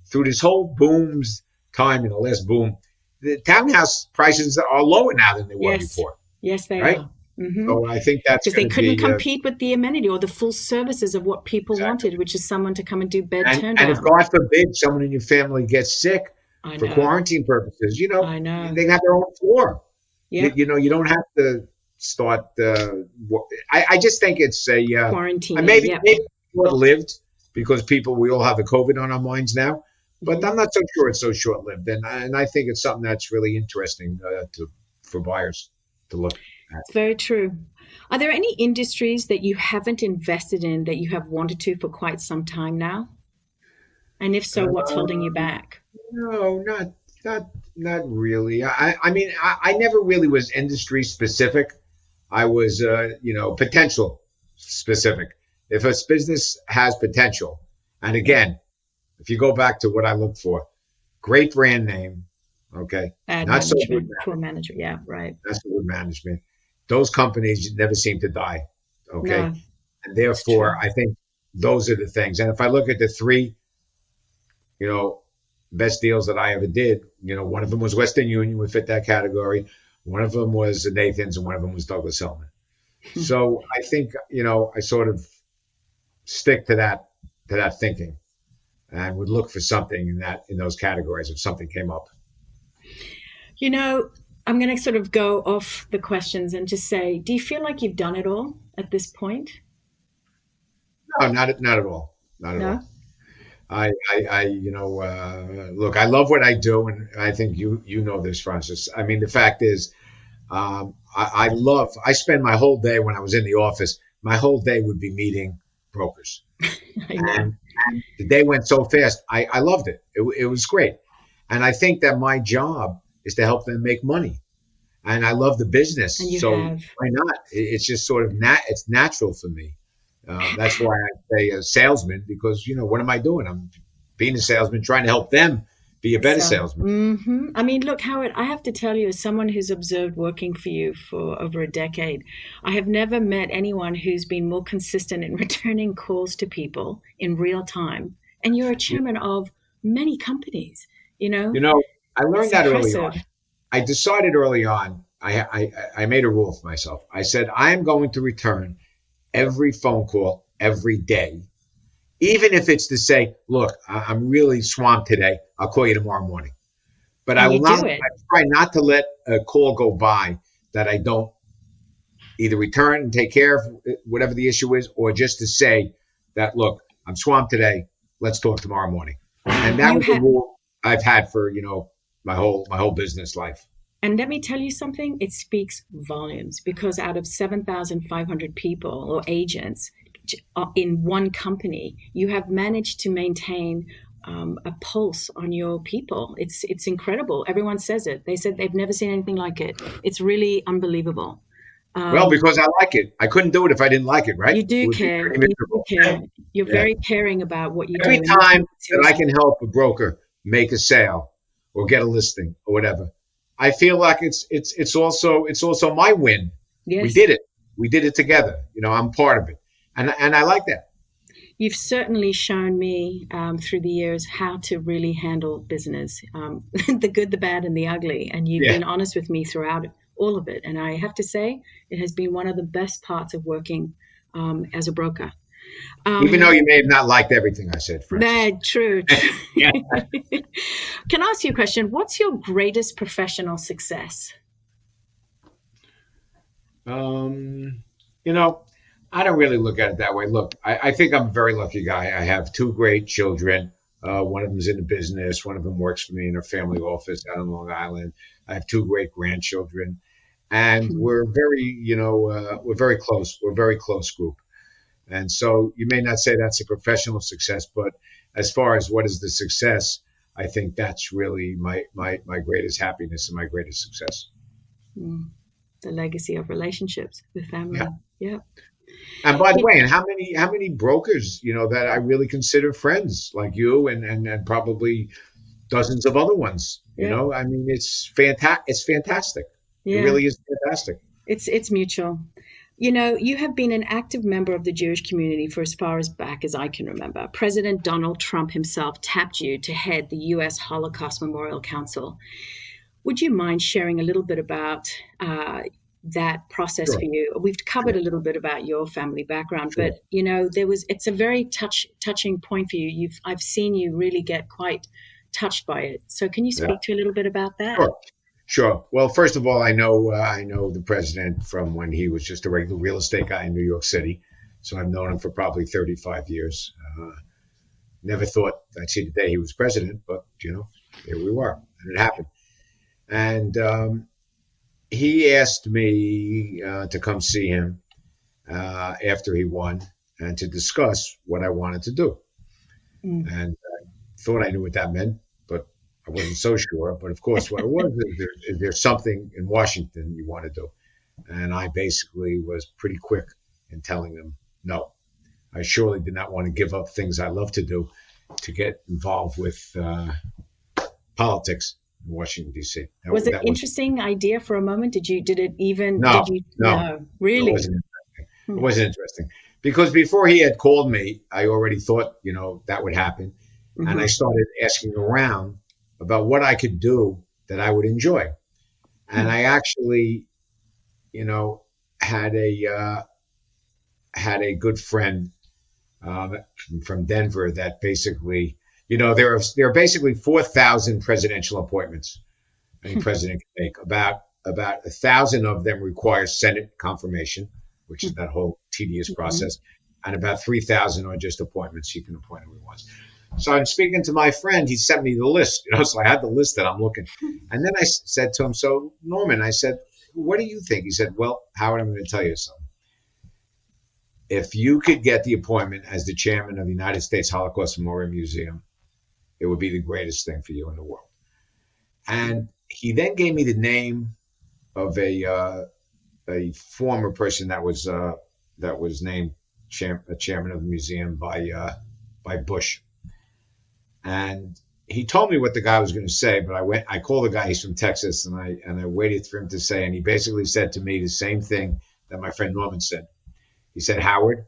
through this whole booms time in the last boom, the townhouse prices are lower now than they were before. Yes, they are. So I think that's because they couldn't compete with the amenity or the full services of what people wanted, which is someone to come and do bed turn down. And if God forbid someone in your family gets sick for quarantine purposes, they have their own floor. Yeah. You don't have to start. I just think it's a quarantine. Maybe short-lived because we all have the COVID on our minds now. But I'm not so sure it's so short-lived, and I think it's something that's really interesting for buyers to look. It's very true. Are there any industries that you haven't invested in that you have wanted to for quite some time now? And if so, what's holding you Um, back? no, not not really. I mean, I never really was industry specific. I was, potential specific. If a business has potential, and Yeah. again, if you go back to what I look for, great brand name, okay, Bad not so good management, poor management, management. Yeah, right. not so good management. Those companies never seem to die, okay, No, and it's true. therefore, I think those are the things. And if I look at the three, you know, best deals that I ever did, one of them was Western Union, would fit that category. One of them was Nathan's, and one of them was Douglas Elliman. So I think, I sort of stick to that thinking and would look for something in those categories if something came up. You know, I'm going to sort of go off the questions and just say, do you feel like you've done it all at this point? No, not at all. Not at No? all. Look, I love what I do, and I think you know this, Francis. I mean, the fact is, I spend my whole day when I was in the office, my whole day would be meeting brokers. I know. And the day went so fast. I loved it. It was great. And I think that my job is to help them make money. And I love the And business. you So have. why not? It's just sort of it's natural for me. That's why I say a salesman, because, what am I doing? I'm being a salesman, trying to help them be a better So, salesman. I mean, look, Howard, I have to tell you, as someone who's observed working for you for over a decade, I have never met anyone who's been more consistent in returning calls to people in real time. And you're a chairman of many companies, you know, You know, I it's learned that early impressive. on. I decided early on, I made a rule for myself. I said, I am going to return every phone call every day, even if it's to say, look, I'm really swamped today. I'll call you tomorrow morning. But I And you will not, do I it. try not to let a call go by that I don't either return and take care of whatever the issue is, or just to say that, look, I'm swamped today. Let's talk tomorrow morning. And that You was a have. rule I've had for, my whole business life. And let me tell you something, it speaks volumes because out of 7,500 people or agents in one company, you have managed to maintain a pulse on your people. It's incredible. Everyone says it. They said they've never seen anything like it. It's really unbelievable. Well, Um, because I like it. I couldn't do it if I didn't like it, right? you It do would be care. pretty You do miserable. care. You're Yeah. very caring about what you do, Every and you take time it that I seriously. can help a broker make a sale or get a listing or whatever, I feel like it's also my win. We Yes. did it. We did it together. I'm part of it, and I like that. You've certainly shown me through the years how to really handle business, the good, the bad, and the ugly. And you've Yeah. been honest with me throughout all of it. And I have to say, it has been one of the best parts of working as a broker. Even though Um, you may have not liked everything I said, Francis. true, true. Yeah. Can I ask you a question? What's your greatest professional success? Um, you know, I don't really look at it that way. Look, I think I'm a very lucky guy. I have two great children. One of them's in the business. One of them works for me in a family office out on Long Island. I have two great grandchildren, and we're very close. We're a very close group. And so you may not say that's a professional success, but as far as what is the success, I think that's really my greatest happiness and my greatest success. Mm, the legacy of relationships with Yeah. family. Yeah. And by the way, and how many brokers, that I really consider friends like you and probably dozens of other ones. Yeah. I mean, it's fantastic. It's fantastic. It Yeah. really is fantastic. It's mutual. You know, you have been an active member of the Jewish community for as far as back as I can remember. President Donald Trump himself tapped you to head the U.S. Holocaust Memorial Council. Would you mind sharing a little bit about that process Sure, for you? We've covered sure, a little bit about your family background, sure. but it's a very touching point for you. I've seen you really get quite touched by it. So can you Yeah, speak to a little bit about that? sure. Sure. Well, first of all, I know the president from when he was just a regular real estate guy in New York City. So I've known him for probably 35 years. Never thought I'd see the day he was president, but here we were, and it happened. And he asked me to come see him after he won and to discuss what I wanted to do. Mm. And I thought I knew what that meant, but I wasn't so sure. But of course, what it was is there's something in Washington you want to do. And I basically was pretty quick in telling them no. I surely did not want to give up things I love to do to get involved with politics in Washington, D.C. Was it interesting idea for a moment? Did it even, No, did you, no, really? it wasn't interesting. It wasn't interesting. Because before he had called me, I already thought, that would happen. Mm-hmm. And I started asking around about what I could do that I would enjoy. And I actually, had a good friend from Denver that basically, there are basically 4,000 presidential appointments any president can make. About 1,000 of them require Senate confirmation, which is that whole tedious process, and about 3,000 are just appointments. He can appoint who he wants. So I'm speaking to my friend. He sent me the list, so I had the list that I'm looking. And then I said to him, so Norman, I said, what do you think? He said, well, Howard, I'm going to tell you something. If you could get the appointment as the chairman of the United States Holocaust Memorial Museum, it would be the greatest thing for you in the world. And he then gave me the name of a former person that was named chairman of the museum by Bush. And he told me what the guy was going to say, but I called the guy. He's from Texas, and I waited for him to say, and he basically said to me the same thing that my friend Norman said. He said, Howard,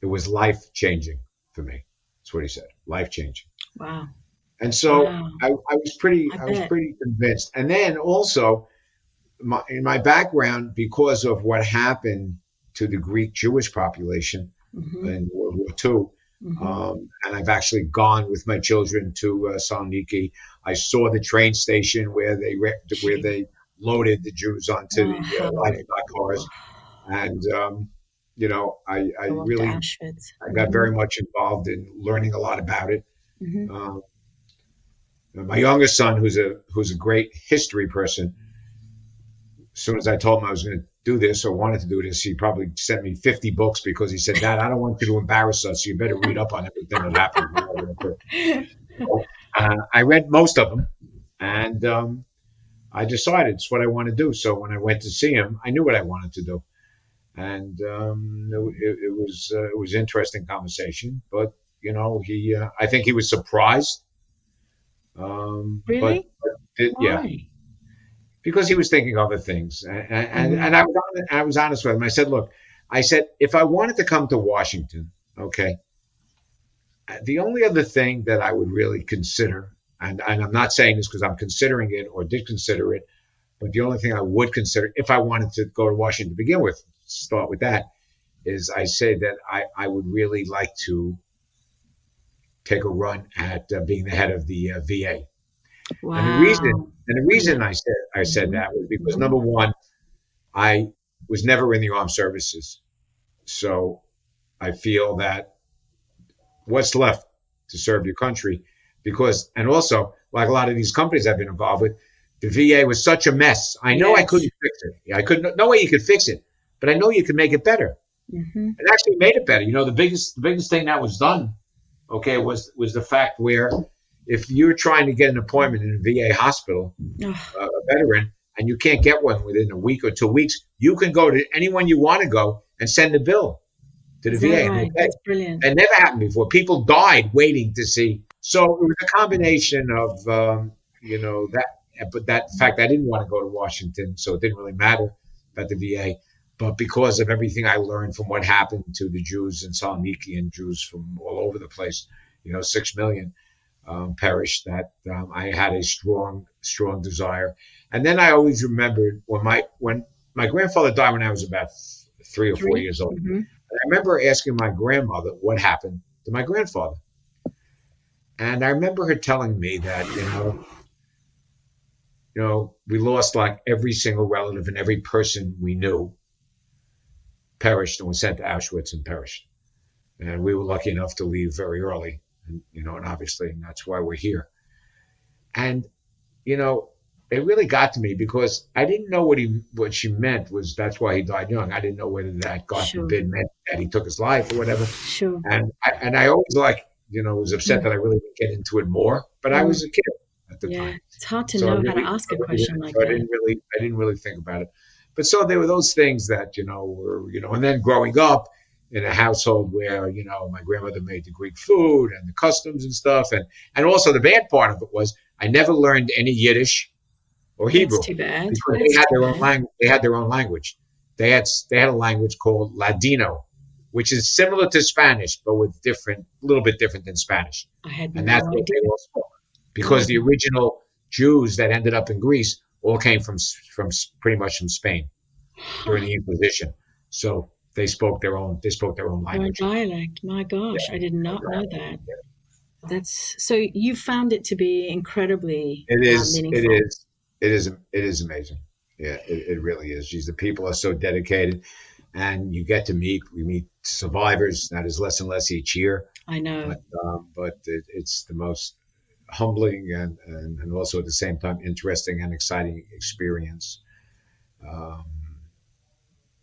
it was life-changing for me. That's what he said, life-changing. Wow. And so I was pretty convinced. And then also, in my background, because of what happened to the Greek Jewish population in World War II, and I've actually gone with my children to Saloniki. I saw the train station where they loaded the Jews onto the livestock cars, and I really I got very much involved in learning a lot about it. My youngest son, who's a great history person, as soon as I told him I was going to do this or wanted to do this, he probably sent me 50 books because he said, Dad, I don't want you to embarrass us. You better read up on everything that happened. So, I read most of them, and I decided it's what I want to do. So when I went to see him, I knew what I wanted to do. And it was an interesting conversation. But, I think he was surprised. Really? Yeah. Because he was thinking other things. And I was honest with him. I said, look, if I wanted to come to Washington, okay, the only other thing that I would really consider, and I'm not saying this because I'm considering it or did consider it, but the only thing I would consider if I wanted to go to Washington to begin with, start with that, is I say that I would really like to take a run at being the head of the VA. Wow. And the reason I said that was because, number one, I was never in the armed services. So I feel that what's left to serve your country, and also, like a lot of these companies I've been involved with, the VA was such a mess. I know I couldn't fix it. No way you could fix it, but I know you could make it better. It actually made it better. The biggest thing that was done, okay, was the fact where if you're trying to get an appointment in a VA hospital, a veteran, and you can't get one within a week or 2 weeks, you can go to anyone you want to go and send a bill to the VA. Right? That's brilliant. That never happened before. People died waiting to see. So it was a combination of, but that fact I didn't want to go to Washington, so it didn't really matter about the VA. But because of everything I learned from what happened to the Jews in Saloniki and Jews from all over the place, 6 million perished, that I had a strong desire. And then I always remembered when my grandfather died when I was about 3 or 4 years old. And I remember asking my grandmother what happened to my grandfather. And I remember her telling me that, we lost like every single relative and every person we knew perished and was sent to Auschwitz and perished. And we were lucky enough to leave very early, and obviously that's why we're here. And, it really got to me because I didn't know what she meant was that's why he died young. I didn't know whether that, God Sure. forbid, meant that he took his life or whatever. Sure. And I always was upset that I really didn't get into it more. But I was a kid at the Yeah. time, It's hard to so know how to ask a question like that. I didn't really think about it. But so there were those things that were and then growing up in a household where my grandmother made the Greek food and the customs and stuff, and also the bad part of it was I never learned any Yiddish or Hebrew That's too bad. because That's they had too their own bad. language. They had their own language. They had a language called Ladino, which is similar to Spanish but with a little bit different than Spanish, I had and no that's what idea. they all spoke. No Because the idea. original Jews that ended up in Greece all came from pretty much from Spain during the Inquisition, so they spoke their own Their own language. dialect. My gosh, I did not know that. Yeah. That's so you found it to be incredibly It is. It meaningful. is. It is. It is amazing. Yeah, it really is. The people are so dedicated, and you get to we meet survivors. That is less and less each year, I know. but it's the most humbling and also at the same time interesting and exciting experience. Um,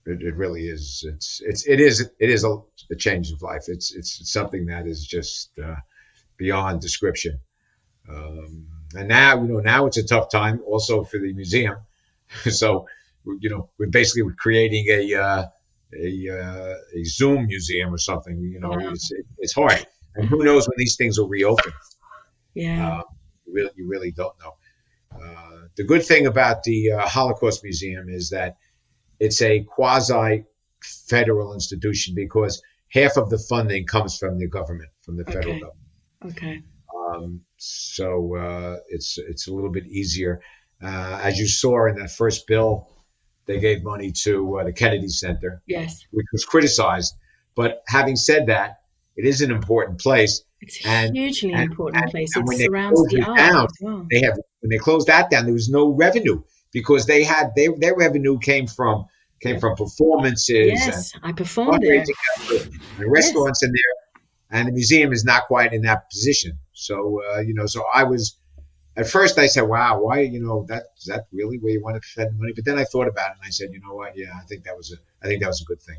it really is. It is a change of life. It's something that is just beyond description. And now it's a tough time also for the museum. So, we're creating a Zoom museum or something. Wow. It's hard, and who knows when these things will reopen. Yeah. You really don't know. The good thing about the Holocaust Museum is that it's a quasi-federal institution because half of the funding comes from the government, from the federal Okay. government. Okay. So it's a little bit easier. As you saw in that first bill, they gave money to the Kennedy Center, Yes. which was criticized. But having said that, it is an important place. It's a And hugely and, important place. and It when they surrounds closed the it art down, as well. when they closed that down, there was no revenue because their revenue came from performances and Yes, I performed there. fundraising efforts and Yes. restaurants in there, and the museum is not quite in that position. So so I was at first I said, "Wow, why is that really where you want to spend money?" But then I thought about it and I said, "You know what? Yeah, I think that was a good thing."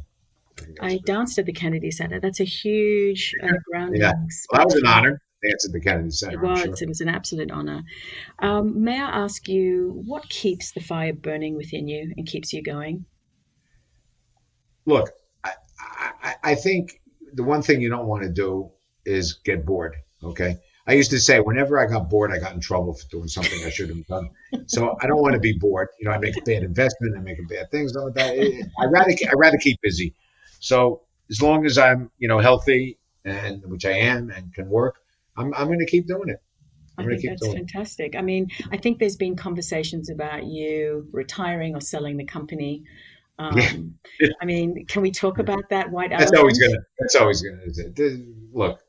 I danced at the Kennedy Center. That's a huge grounding Yeah, well, that was space. an honor. Dance at the Kennedy It Center, I'm sure. was. It was an absolute honor. May I ask you, what keeps the fire burning within you and keeps you going? Look, I think the one thing you don't want to do is get bored. Okay. I used to say whenever I got bored, I got in trouble for doing something I should have done. So I don't want to be bored. I make a bad investment. I make bad things. All that. I rather keep busy. So as long as I'm, healthy and which I am and can work, I'm going to keep doing it. I I'm going think to keep that's doing it. fantastic. I mean, I think there's been conversations about you retiring or selling the company. Yeah. I mean, can we talk about that white That's elephant? always gonna. Look,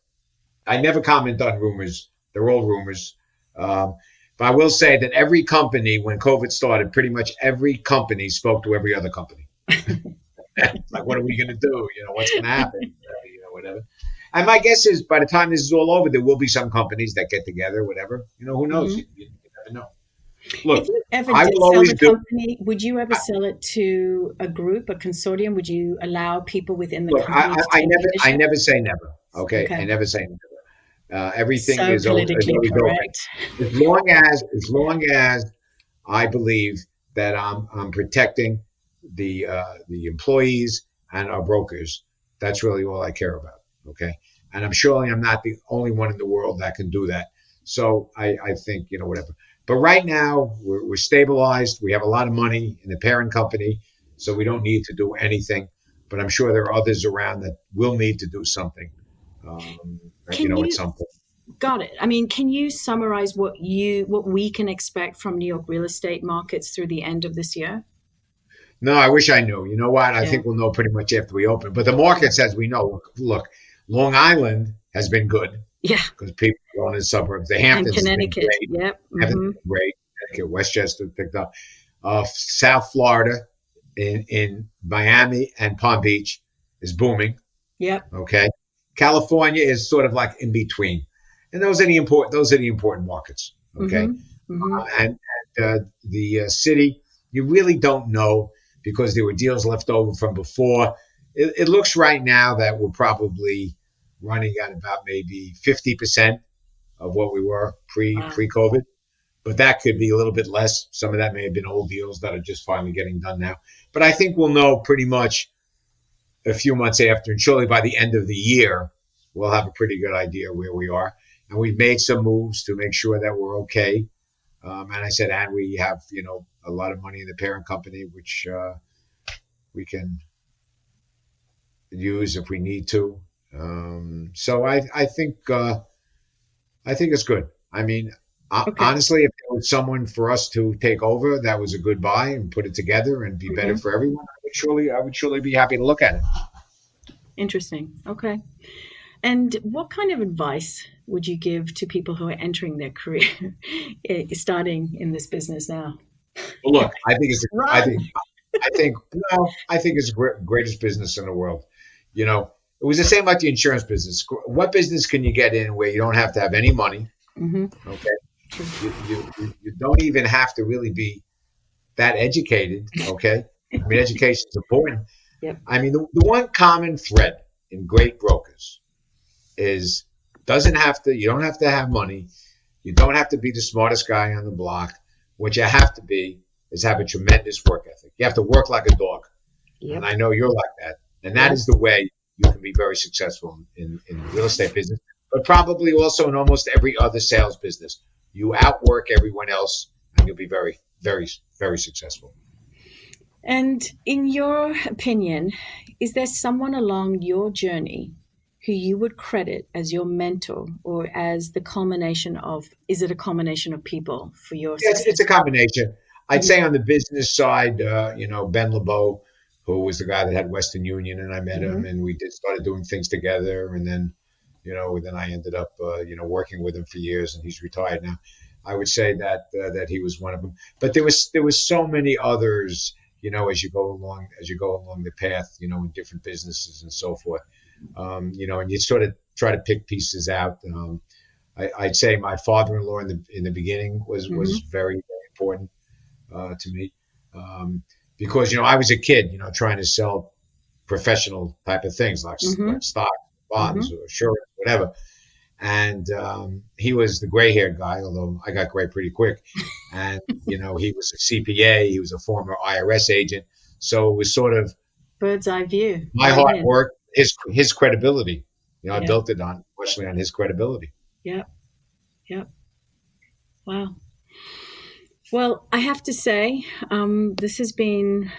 I never comment on rumors. They're all rumors. But I will say that every company, when COVID started, pretty much every company spoke to every other company. Like, what are we going to do? What's going to happen? Whatever. And my guess is by the time this is all over, there will be some companies that get together, whatever. Who knows? Mhm. You never know. Look, If you ever I did will sell always the do. company, would you ever sell it to a group, a consortium? Would you allow people within the Look, company to I take I leadership? never say never. Okay, I Okay. never say never. Everything So is politically always open. correct. As long as I believe that I'm protecting the employees and our brokers, that's really all I care about. Okay, and I'm not the only one in the world that can do that. So I think whatever. But right now we're stabilized. We have a lot of money in the parent company, so we don't need to do anything. But I'm sure there are others around that will need to do something. Um, Can at you some point. got it? I mean, can you summarize what we can expect from New York real estate markets through the end of this year? No, I wish I knew. You know what? I Yeah. think we'll know pretty much after we open. But the markets, as we know, look, Long Island has been good Yeah. because people are going to the suburbs. The And Hamptons has been Connecticut. great. Yep. Hamptons Hmm. has been great. Connecticut, Westchester picked up. South Florida, in Miami and Palm Beach, is booming. Yep. Okay, California is sort of like in between, and those are the important markets. Okay, Hmm. Hmm. and the city, you really don't know because there were deals left over from before. It looks right now that we're probably running at about maybe 50% of what we were Wow. pre-COVID. But that could be a little bit less. Some of that may have been old deals that are just finally getting done now. But I think we'll know pretty much a few months after, and surely by the end of the year, we'll have a pretty good idea where we are. And we've made some moves to make sure that we're okay. And I said, and we have, a lot of money in the parent company, which we can use if we need to. So I think it's good. I mean, Okay. honestly, if there was someone for us to take over, that was a good buy and put it together and be better for everyone. I would surely be happy to look at it. Interesting. Okay. And what kind of advice would you give to people who are entering their career, starting in this business now? Well, look, I think it's Run. I think it's the greatest business in the world. It was the same like the insurance business. What business can you get in where you don't have to have any money? Okay. You don't even have to really be that educated. Okay. I mean, education is important. Yep. I mean, the one common thread in great brokers is you don't have to have money. You don't have to be the smartest guy on the block. What you have to be is have a tremendous work ethic. You have to work like a dog. Yep. And I know you're like that. And that is the way you can be very successful in the real estate business, but probably also in almost every other sales business. You outwork everyone else and you'll be very, very, very successful. And in your opinion, is there someone along your journey who you would credit as your mentor, or as the culmination of, is it a combination of people for your success? It's a combination. I'd say on the business side, Ben LeBeau, who was the guy that had Western Union, and I met him and we started doing things together. And then, then I ended up, working with him for years, and he's retired now. I would say that he was one of them, but there was so many others, as you go along the path, in different businesses and so forth. And you sort of try to pick pieces out. I'd say my father-in-law in the beginning was very, very important to me, because I was a kid, trying to sell professional type of things like stock, bonds, or insurance, whatever. And he was the gray-haired guy, although I got gray pretty quick. And he was a CPA, he was a former IRS agent, so it was sort of bird's eye view. My hard work, his credibility. I built it mostly on his credibility. Yep. Wow. Well, I have to say, this has been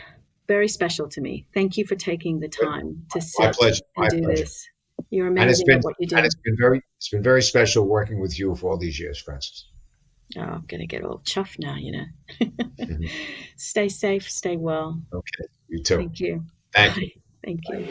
very special to me. Thank you for taking the time to sit and do this. You're amazing at what you do. And it's been very special working with you for all these years, Frances. Oh, I'm going to get all chuffed now, Stay safe, stay well. Okay, you too. Thank you. Thank you. Thank you.